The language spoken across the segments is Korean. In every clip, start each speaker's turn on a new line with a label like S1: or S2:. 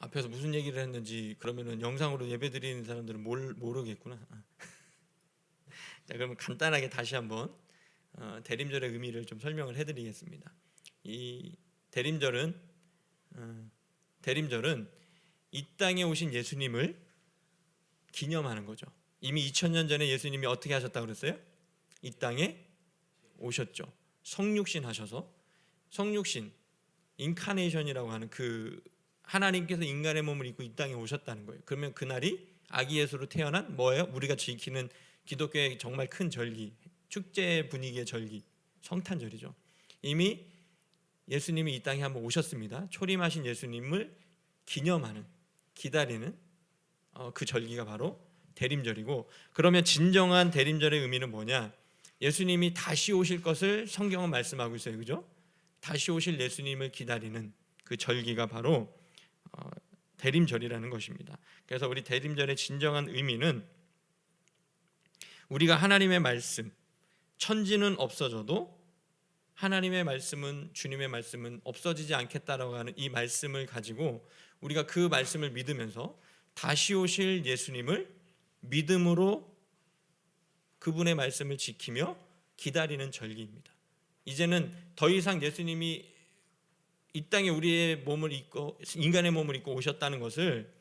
S1: 앞에서 무슨 얘기를 했는지 그러면은 영상으로 예배 드리는 사람들은 모르겠구나. 자, 그러면 간단하게 다시 한번 대림절의 의미를 좀 설명을 해드리겠습니다. 이 대림절은 이 땅에 오신 예수님을 기념하는 거죠. 이미 2000년 전에 예수님이 어떻게 하셨다고 그랬어요? 이 땅에 오셨죠. 성육신 하셔서, 성육신 인카네이션이라고 하는 그 하나님께서 인간의 몸을 입고 이 땅에 오셨다는 거예요. 그러면 그날이 아기 예수로 태어난 뭐예요? 우리가 지키는 기독교의 정말 큰 절기, 축제 분위기의 절기, 성탄절이죠. 이미 예수님이 이 땅에 한번 오셨습니다. 초림하신 예수님을 기념하는, 기다리는 그 절기가 바로 대림절이고, 그러면 진정한 대림절의 의미는 뭐냐? 예수님이 다시 오실 것을 성경은 말씀하고 있어요. 그죠? 다시 오실 예수님을 기다리는 그 절기가 바로 대림절이라는 것입니다. 그래서 우리 대림절의 진정한 의미는 우리가 하나님의 말씀, 천지는 없어져도 하나님의 말씀은, 주님의 말씀은 없어지지 않겠다라고 하는 이 말씀을 가지고 우리가 그 말씀을 믿으면서 다시 오실 예수님을 믿음으로 그분의 말씀을 지키며 기다리는 절기입니다. 이제는 더 이상 예수님이 이 땅에 우리의 몸을 입고, 인간의 몸을 입고 오셨다는 것을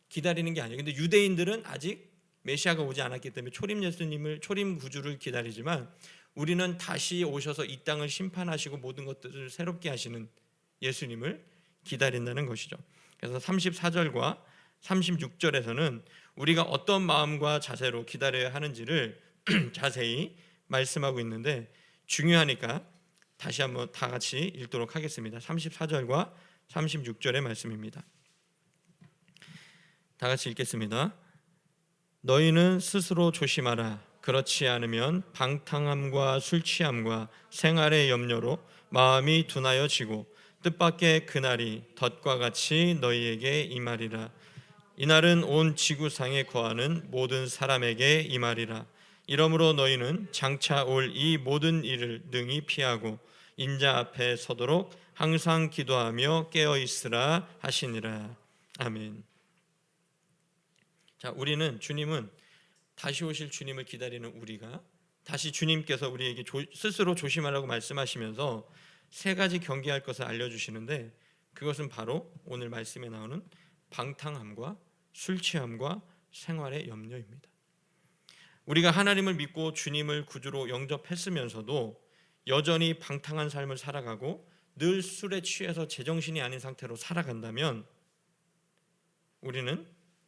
S1: 기다리는 게 아니에요. 근데 유대인들은 아직 메시아가 오지 않았기 때문에 초림 예수님을, 초림 구주를 기다리지만 우리는 다시 오셔서 이 땅을 심판하시고 모든 것들을 새롭게 하시는 예수님을 기다린다는 것이죠. 그래서 34절과 36절에서는 우리가 어떤 마음과 자세로 기다려야 하는지를 자세히 말씀하고 있는데, 중요하니까 다시 한번 다 같이 읽도록 하겠습니다. 34절과 36절의 말씀입니다. 다 같이 읽겠습니다. 너희는 스스로 조심하라. 그렇지 않으면 방탕함과 술 취함과 생활의 염려로 마음이 둔하여지고 뜻밖의 그날이 덫과 같이 너희에게 임하리라. 이날은 온 지구상에 거하는 모든 사람에게 임하리라. 이러므로 너희는 장차 올 이 모든 일을 능히 피하고 인자 앞에 서도록 항상 기도하며 깨어 있으라 하시니라. 아멘. 자, 주님은 다시 오실 주님을 기다리는 우리가, 다시 주님께서 우리에게 스스로 조심하라고 말씀하시면서 세 가지 경계할 것을 알려주시는데, 그것은 바로 오늘 말씀에 나오는 방탕함과 술 취함과 생활의 염려입니다. 우리가 하나님을 믿고 주님을 구주로 영접했으면서도 여전히 방탕한 삶을 살아가고 늘 술에 취해서 제정신이 아닌 상태로 살아간다면 우리는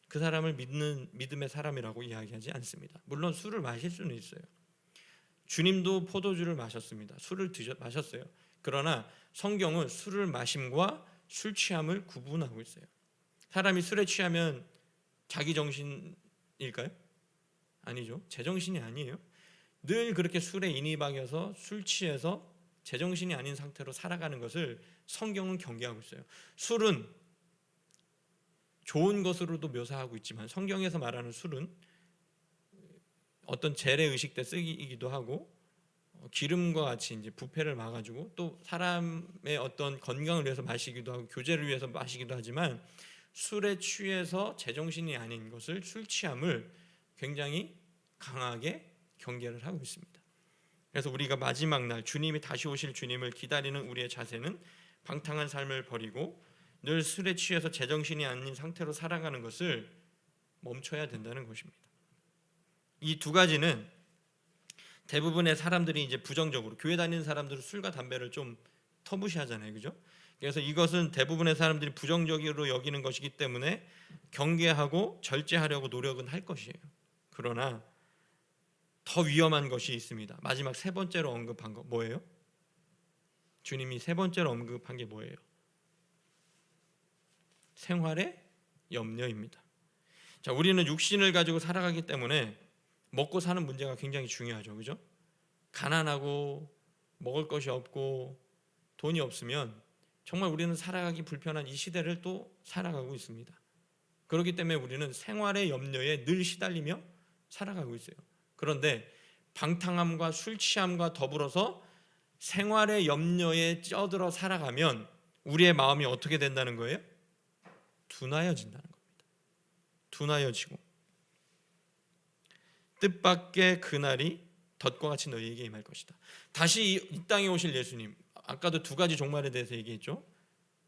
S1: 그 사람을 믿는 믿음의 사람이라고 이야기하지 않습니다. 물론 술을 마실 수는 있어요. 주님도 포도주를 마셨습니다. 술을 마셨어요. 그러나 성경은 술을 마심과 술 취함을 구분하고 있어요. 사람이 술에 취하면 자기 정신일까요? 아니죠. 제정신이 아니에요. 늘 그렇게 술에 인이 박여서 술 취해서 제정신이 아닌 상태로 살아가는 것을 성경은 경계하고 있어요. 술은 좋은 것으로도 묘사하고 있지만 성경에서 말하는 술은 어떤 재래의식 때 쓰이기도 하고 기름과 같이 이제 부패를 막아주고 또 사람의 어떤 건강을 위해서 마시기도 하고 교제를 위해서 마시기도 하지만, 술에 취해서 제정신이 아닌 것을, 술 취함을 굉장히 강하게 경계를 하고 있습니다. 그래서 우리가 마지막 날 주님이 다시 오실 주님을 기다리는 우리의 자세는 방탕한 삶을 버리고 늘 술에 취해서 제정신이 아닌 상태로 살아가는 것을 멈춰야 된다는 것입니다. 이 두 가지는 대부분의 사람들이 이제 부정적으로, 교회 다니는 사람들은 술과 담배를 좀 터부시하잖아요. 그죠? 그래서 이것은 대부분의 사람들이 부정적으로 여기는 것이기 때문에 경계하고 절제하려고 노력은 할 것이에요. 그러나 더 위험한 것이 있습니다. 마지막 세 번째로 언급한 거 뭐예요? 주님이 세 번째로 언급한 게 뭐예요? 생활의 염려입니다. 자, 우리는 육신을 가지고 살아가기 때문에 먹고 사는 문제가 굉장히 중요하죠. 그죠? 가난하고 먹을 것이 없고 돈이 없으면 정말 우리는 살아가기 불편한 이 시대를 또 살아가고 있습니다. 그렇기 때문에 우리는 생활의 염려에 늘 시달리며 살아가고 있어요. 그런데 방탕함과 술 취함과 더불어서 생활의 염려에 쩌들어 살아가면 우리의 마음이 어떻게 된다는 거예요? 둔하여진다는 겁니다. 둔하여지고 뜻밖의 그날이 덫과 같이 너희에게 임할 것이다. 다시 이 땅에 오실 예수님, 아까도 두 가지 종말에 대해서 얘기했죠.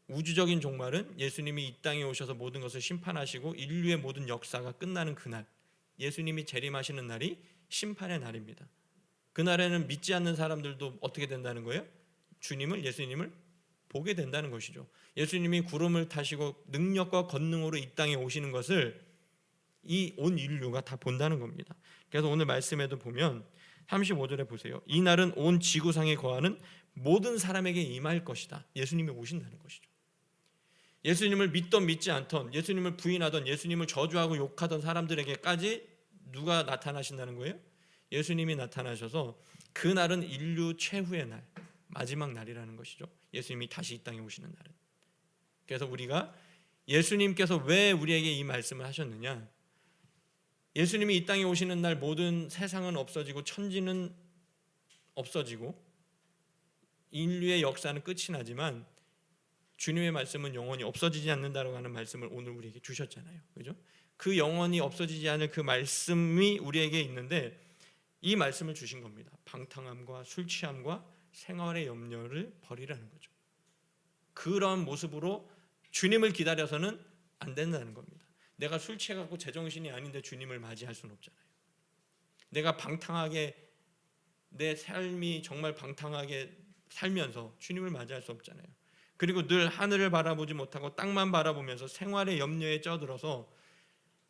S1: 우주적인 종말은 예수님이 이 땅에 오셔서 모든 것을 심판하시고 인류의 모든 역사가 끝나는 그날, 예수님이 재림하시는 날이 심판의 날입니다. 그날에는 믿지 않는 사람들도 어떻게 된다는 거예요? 예수님을 보게 된다는 것이죠. 예수님이 구름을 타시고 능력과 권능으로 이 땅에 오시는 것을 이 온 인류가 다 본다는 겁니다. 그래서 오늘 말씀에도 보면 35절에 보세요. 이 날은 온 지구상에 거하는 모든 사람에게 임할 것이다. 예수님이 오신다는 것이죠. 예수님을 믿던 믿지 않던, 예수님을 부인하던, 예수님을 저주하고 욕하던 사람들에게까지 누가 나타나신다는 거예요? 예수님이 나타나셔서 그날은 인류 최후의 날, 마지막 날이라는 것이죠. 예수님이 다시 이 땅에 오시는 날은. 그래서 우리가 예수님께서 왜 우리에게 이 말씀을 하셨느냐? 예수님이 이 땅에 오시는 날 모든 세상은 없어지고 천지는 없어지고 인류의 역사는 끝이 나지만 주님의 말씀은 영원히 없어지지 않는다라고 하는 말씀을 오늘 우리에게 주셨잖아요. 그죠? 그 영원히 없어지지 않을 그 말씀이 우리에게 있는데 이 말씀을 주신 겁니다. 방탕함과 술 취함과 생활의 염려를 버리라는 거죠. 그런 모습으로 주님을 기다려서는 안 된다는 겁니다. 내가 술 취해갖고 제정신이 아닌데 주님을 맞이할 수는 없잖아요. 내가 방탕하게 내 삶이 정말 방탕하게 살면서 주님을 맞이할 수 없잖아요. 그리고 늘 하늘을 바라보지 못하고 땅만 바라보면서 생활의 염려에 쩌들어서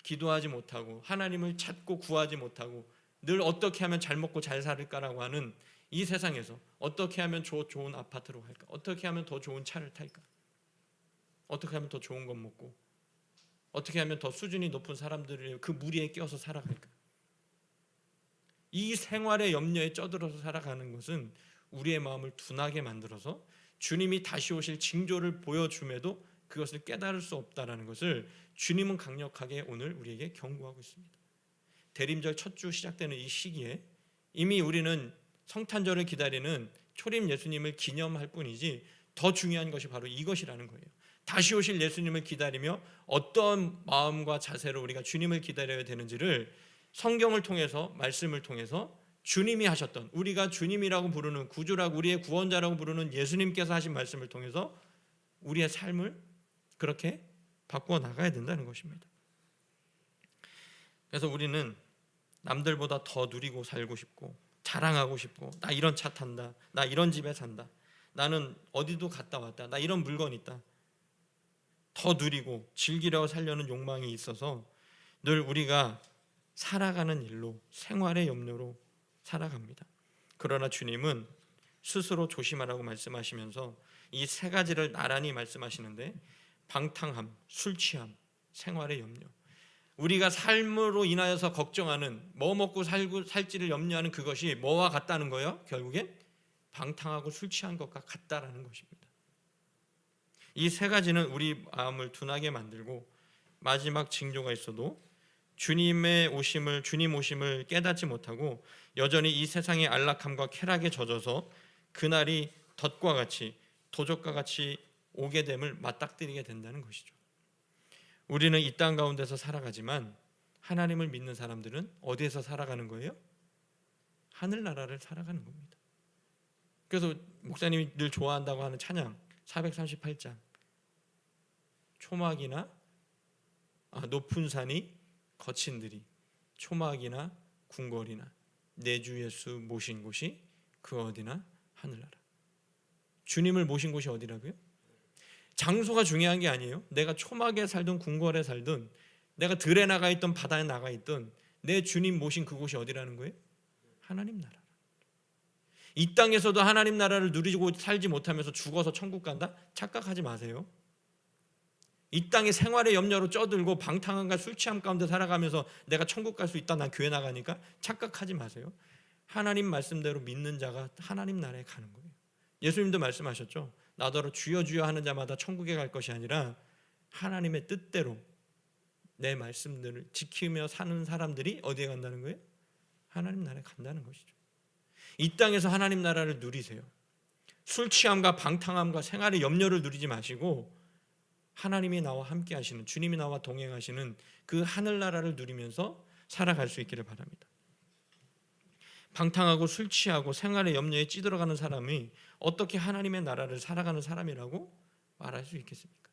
S1: 기도하지 못하고 하나님을 찾고 구하지 못하고 늘 어떻게 하면 잘 먹고 잘 살을까라고 하는 이 세상에서 어떻게 하면 좋은 아파트로 갈까? 어떻게 하면 더 좋은 차를 탈까? 어떻게 하면 더 좋은 것 먹고 어떻게 하면 더 수준이 높은 사람들을 그 무리에 끼어서 살아갈까? 이 생활의 염려에 쩌들어서 살아가는 것은 우리의 마음을 둔하게 만들어서 주님이 다시 오실 징조를 보여줌에도 그것을 깨달을 수 없다라는 것을 주님은 강력하게 오늘 우리에게 경고하고 있습니다. 대림절 첫 주 시작되는 이 시기에 이미 우리는 성탄절을 기다리는 초림 예수님을 기념할 뿐이지 더 중요한 것이 바로 이것이라는 거예요. 다시 오실 예수님을 기다리며 어떤 마음과 자세로 우리가 주님을 기다려야 되는지를 성경을 통해서 말씀을 통해서 주님이 하셨던 우리가 주님이라고 부르는 구주라고 우리의 구원자라고 부르는 예수님께서 하신 말씀을 통해서 우리의 삶을 그렇게 바꾸어 나가야 된다는 것입니다. 그래서 우리는 남들보다 더 누리고 살고 싶고 자랑하고 싶고 나 이런 차 탄다, 나 이런 집에 산다, 나는 어디도 갔다 왔다, 나 이런 물건 있다, 더 누리고 즐기려 살려는 욕망이 있어서 늘 우리가 살아가는 일로 생활의 염려로 살아갑니다. 그러나 주님은 스스로 조심하라고 말씀하시면서 이 세 가지를 나란히 말씀하시는데 방탕함, 술 취함, 생활의 염려, 우리가 삶으로 인하여서 걱정하는 뭐 먹고 살지를 염려하는 그것이 뭐와 같다는 거예요? 결국엔 방탕하고 술 취한 것과 같다라는 것입니다. 이 세 가지는 우리 마음을 둔하게 만들고 마지막 징조가 있어도 주님 오심을 깨닫지 못하고 여전히 이 세상의 안락함과 쾌락에 젖어서 그날이 덫과 같이 도적과 같이 오게 됨을 맞닥뜨리게 된다는 것이죠. 우리는 이 땅 가운데서 살아가지만 하나님을 믿는 사람들은 어디에서 살아가는 거예요? 하늘나라를 살아가는 겁니다. 그래서 목사님이 늘 좋아한다고 하는 찬양 438장 초막이나 높은 산이 거친 들이 초막이나 궁궐이나 내 주 예수 모신 곳이 그 어디나 하늘나라. 주님을 모신 곳이 어디라고요? 장소가 중요한 게 아니에요. 내가 초막에 살든 궁궐에 살든 내가 들에 나가 있던 바다에 나가 있던 내 주님 모신 그곳이 어디라는 거예요? 하나님 나라. 이 땅에서도 하나님 나라를 누리고 살지 못하면서 죽어서 천국 간다? 착각하지 마세요. 이 땅의 생활의 염려로 쩌들고 방탕함과 술 취함 가운데 살아가면서 내가 천국 갈 수 있다, 난 교회 나가니까 착각하지 마세요. 하나님 말씀대로 믿는 자가 하나님 나라에 가는 거예요. 예수님도 말씀하셨죠. 나더러 주여 주여 하는 자마다 천국에 갈 것이 아니라 하나님의 뜻대로 내 말씀들을 지키며 사는 사람들이 어디에 간다는 거예요? 하나님 나라에 간다는 것이죠. 이 땅에서 하나님 나라를 누리세요. 술 취함과 방탕함과 생활의 염려를 누리지 마시고 하나님이 나와 함께 하시는, 주님이 나와 동행하시는 그 하늘나라를 누리면서 살아갈 수 있기를 바랍니다. 방탕하고 술 취하고 생활의 염려에 찌들어가는 사람이 어떻게 하나님의 나라를 살아가는 사람이라고 말할 수 있겠습니까?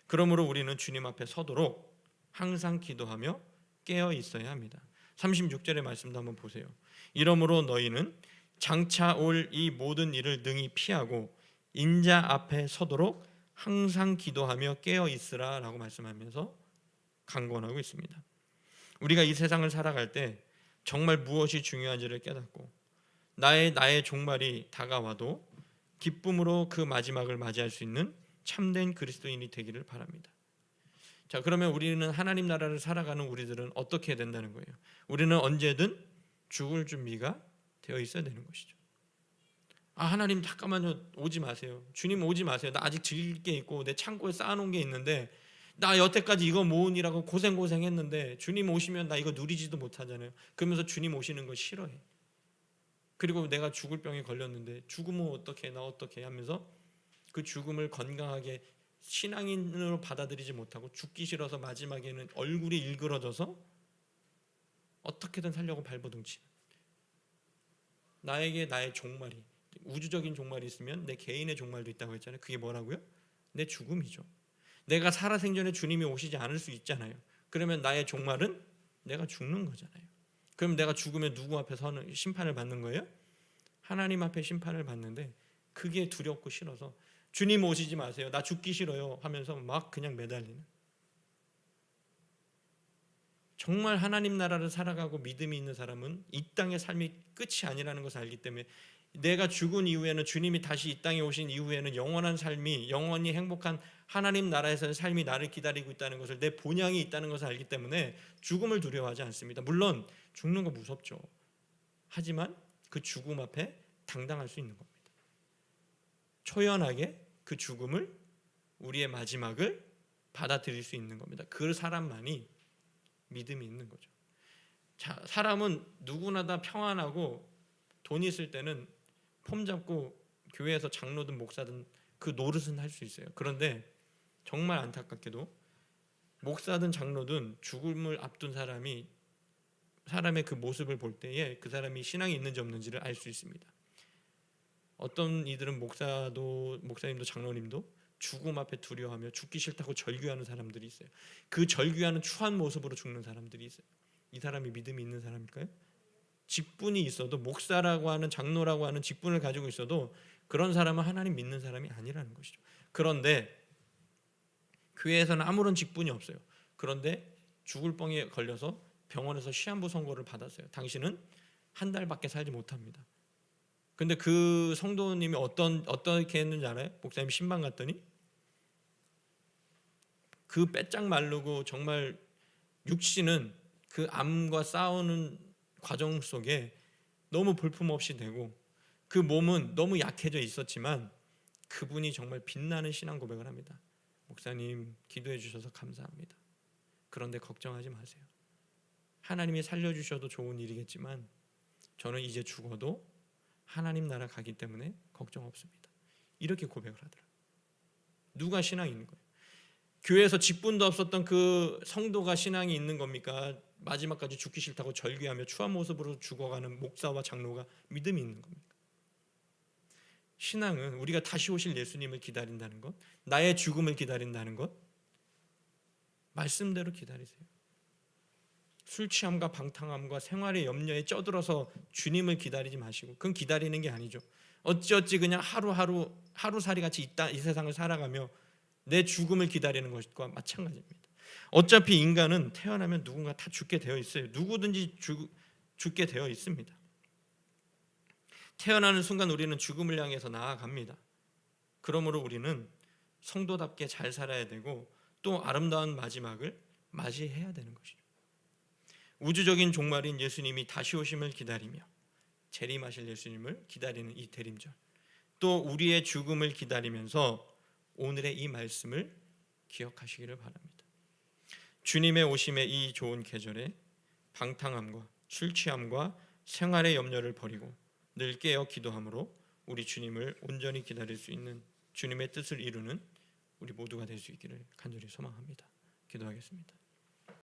S1: 그러므로 우리는 주님 앞에 서도록 항상 기도하며 깨어 있어야 합니다. 36절의 말씀도 한번 보세요. 이러므로 너희는 장차 올 이 모든 일을 능히 피하고 인자 앞에 서도록 항상 기도하며 깨어 있으라 라고 말씀하면서 강권하고 있습니다. 우리가 이 세상을 살아갈 때 정말 무엇이 중요한지를 깨닫고 나의 종말이 다가와도 기쁨으로 그 마지막을 맞이할 수 있는 참된 그리스도인이 되기를 바랍니다. 자, 그러면 우리는 하나님 나라를 살아가는 우리들은 어떻게 해야 된다는 거예요? 우리는 언제든 죽을 준비가 되어 있어야 되는 것이죠. 하나님 잠깐만요, 오지 마세요. 주님 오지 마세요. 나 아직 즐길 게 있고 내 창고에 쌓아놓은 게 있는데, 나 여태까지 이거 모으느라고 고생했는데 주님 오시면 나 이거 누리지도 못하잖아요. 그러면서 주님 오시는 거 싫어해. 그리고 내가 죽을 병에 걸렸는데 죽으면 어떡해, 나 어떡해 하면서 그 죽음을 건강하게 신앙인으로 받아들이지 못하고 죽기 싫어서 마지막에는 얼굴이 일그러져서 어떻게든 살려고 발버둥치는, 나에게 나의 종말이, 우주적인 종말이 있으면 내 개인의 종말도 있다고 했잖아요. 그게 뭐라고요? 내 죽음이죠. 내가 살아생전에 주님이 오시지 않을 수 있잖아요. 그러면 나의 종말은 내가 죽는 거잖아요. 그럼 내가 죽으면 누구 앞에 서는 심판을 받는 거예요? 하나님 앞에 심판을 받는데 그게 두렵고 싫어서 주님 오시지 마세요, 나 죽기 싫어요 하면서 막 그냥 매달리는, 정말 하나님 나라를 살아가고 믿음이 있는 사람은 이 땅의 삶이 끝이 아니라는 것을 알기 때문에 내가 죽은 이후에는, 주님이 다시 이 땅에 오신 이후에는 영원한 삶이, 영원히 행복한 하나님 나라에서의 삶이 나를 기다리고 있다는 것을, 내 본향이 있다는 것을 알기 때문에 죽음을 두려워하지 않습니다. 물론 죽는 거 무섭죠. 하지만 그 죽음 앞에 당당할 수 있는 겁니다. 초연하게 그 죽음을, 우리의 마지막을 받아들일 수 있는 겁니다. 그 사람만이 믿음이 있는 거죠. 자, 사람은 누구나 다 평안하고 돈 있을 때는 폼 잡고 교회에서 장로든 목사든 그 노릇은 할 수 있어요. 그런데 정말 안타깝게도 목사든 장로든 죽음을 앞둔 사람이, 사람의 그 모습을 볼 때에 그 사람이 신앙이 있는지 없는지를 알 수 있습니다. 어떤 이들은 목사님도 장로님도 죽음 앞에 두려워하며 죽기 싫다고 절규하는 사람들이 있어요. 그 절규하는 추한 모습으로 죽는 사람들이 있어요. 이 사람이 믿음이 있는 사람일까요? 직분이 있어도, 목사라고 하는, 장로라고 하는 직분을 가지고 있어도 그런 사람은 하나님 믿는 사람이 아니라는 것이죠. 그런데 교회에서는 아무런 직분이 없어요. 그런데 죽을 병에 걸려서 병원에서 시한부 선고를 받았어요. 당신은 한 달밖에 살지 못합니다. 근데 그 성도님이 어떻게 했는지 알아요? 목사님 신방 갔더니 그 빼짝 마르고 정말 육신은 그 암과 싸우는 과정 속에 너무 볼품없이 되고 그 몸은 너무 약해져 있었지만 그분이 정말 빛나는 신앙 고백을 합니다. 목사님 기도해 주셔서 감사합니다. 그런데 걱정하지 마세요. 하나님이 살려주셔도 좋은 일이겠지만 저는 이제 죽어도 하나님 나라 가기 때문에 걱정 없습니다. 이렇게 고백을 하더라고요. 누가 신앙이 있는 거예요? 교회에서 직분도 없었던 그 성도가 신앙이 있는 겁니까? 마지막까지 죽기 싫다고 절규하며 추한 모습으로 죽어가는 목사와 장로가 믿음이 있는 겁니까? 신앙은 우리가 다시 오실 예수님을 기다린다는 것, 나의 죽음을 기다린다는 것, 말씀대로 기다리세요. 술 취함과 방탕함과 생활의 염려에 쩌들어서 주님을 기다리지 마시고, 그건 기다리는 게 아니죠. 어찌어찌 그냥 하루살이 같이 이 세상을 살아가며 내 죽음을 기다리는 것과 마찬가지입니다. 어차피 인간은 태어나면 누군가 다 죽게 되어 있어요. 누구든지 죽게 되어 있습니다. 태어나는 순간 우리는 죽음을 향해서 나아갑니다. 그러므로 우리는 성도답게 잘 살아야 되고 또 아름다운 마지막을 맞이해야 되는 것이죠. 우주적인 종말인 예수님이 다시 오심을 기다리며 재림하실 예수님을 기다리는 이 대림절, 또 우리의 죽음을 기다리면서 오늘의 이 말씀을 기억하시기를 바랍니다. 주님의 오심의 이 좋은 계절에 방탕함과 술 취함과 생활의 염려를 버리고 늘 깨어 기도함으로 우리 주님을 온전히 기다릴 수 있는, 주님의 뜻을 이루는 우리 모두가 될 수 있기를 간절히 소망합니다. 기도하겠습니다.